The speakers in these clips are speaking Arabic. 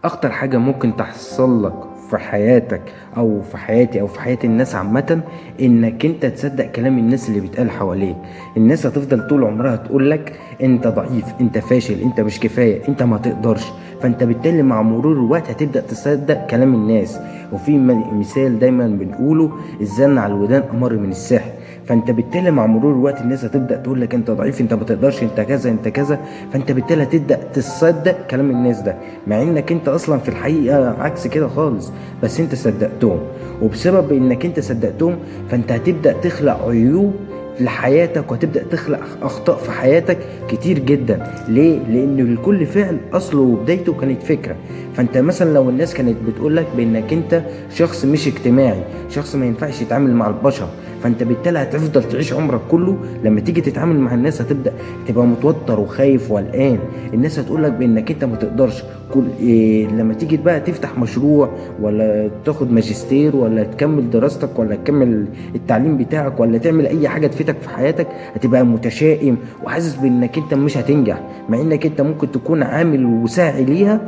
اخطر حاجة ممكن تحصل لك في حياتك او في حياتي او في حياة الناس عامة، انك انت تصدق كلام الناس اللي بيتقال حواليك. الناس هتفضل طول عمرها تقول لك انت ضعيف، انت فاشل، انت مش كفاية، انت ما تقدرش. فانت بالتالي مع مرور الوقت هتبدأ تصدق كلام الناس. وفي مثال دايما بنقوله: الزن على الودان امر من السحر. فانت بالتالي مع مرور الوقت الناس هتبدا تقول لك انت ضعيف، انت ما تقدرش، انت كذا، انت كذا. فانت بالتالي هتبدا تصدق كلام الناس ده، مع انك انت اصلا في الحقيقه عكس كده خالص. بس انت صدقتهم، وبسبب انك انت صدقتهم فانت هتبدا تخلق عيوب في حياتك، وهتبدا تخلق اخطاء في حياتك كتير جدا. ليه؟ لان لكل فعل اصله وبدايته كانت فكره. فانت مثلا لو الناس كانت بتقول لك بانك انت شخص مش اجتماعي، شخص ما ينفعش يتعامل مع البشر، فانت بالتالي هتفضل تعيش عمرك كله لما تيجي تتعامل مع الناس هتبدا تبقى متوتر وخايف وقلقان. الناس هتقول لك بانك انت ما تقدرش. كل إيه لما تيجي بقى تفتح مشروع، ولا تاخد ماجستير، ولا تكمل دراستك، ولا تكمل التعليم بتاعك، ولا تعمل اي حاجه تفيدك في حياتك، هتبقى متشائم وحاسس بانك انت مش هتنجح، مع انك انت ممكن تكون عامل وساعي ليها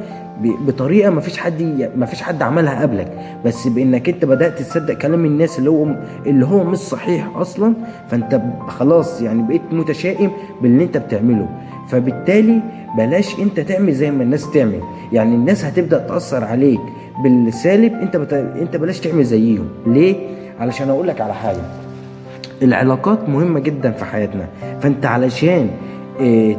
بطريقه ما فيش حد عملها قبلك. بس بانك انت بدات تصدق كلام الناس اللي هو مش صحيح اصلا، فانت خلاص يعني بقيت متشائم باللي انت بتعمله. فبالتالي بلاش انت تعمل زي ما الناس تعمل. يعني الناس هتبدا تاثر عليك بالسالب، انت بلاش تعمل زيهم. ليه؟ علشان اقول لك على حاجه: العلاقات مهمة جدا في حياتنا. فانت علشان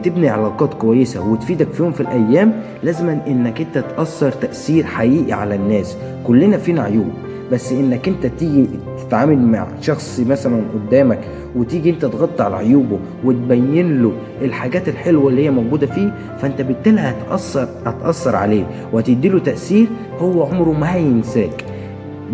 تبني علاقات كويسة وتفيدك في يوم في الأيام، لازم انك انت تأثر تأثير حقيقي على الناس. كلنا فينا عيوب، بس انك انت تيجي تتعامل مع شخص مثلا قدامك، وتيجي انت تغطي على عيوبه وتبين له الحاجات الحلوة اللي هي موجودة فيه، فانت بالتالي هتأثر عليه وهتدي له تأثير هو عمره ما هينساك.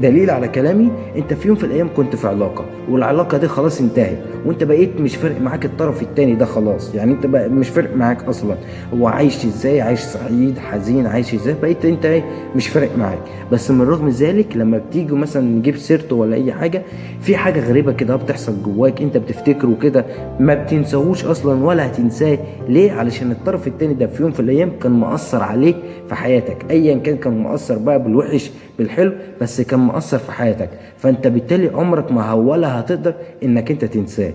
دليل على كلامي: انت في يوم في الايام كنت في علاقه، والعلاقه دي خلاص انتهت، وانت بقيت مش فارق معاك الطرف التاني ده خلاص. يعني انت بقى مش فارق معاك اصلا هو عايش ازاي، عايش سعيد، حزين، عايش ازاي، بقيت انت مش فارق معاك. بس من رغم ذلك لما بتيجي مثلا نجيب سيرته ولا اي حاجه، في حاجه غريبه كده بتحصل جواك، انت بتفتكره كده ما بتنساهوش اصلا ولا هتنساه. ليه؟ علشان الطرف التاني ده في يوم في الايام كان مؤثر عليك في حياتك، ايا كان مؤثر بقى بالوحش بالحلو، بس كان مؤثر في حياتك. فانت بالتالي عمرك ما ولا هتقدر انك انت تنساه.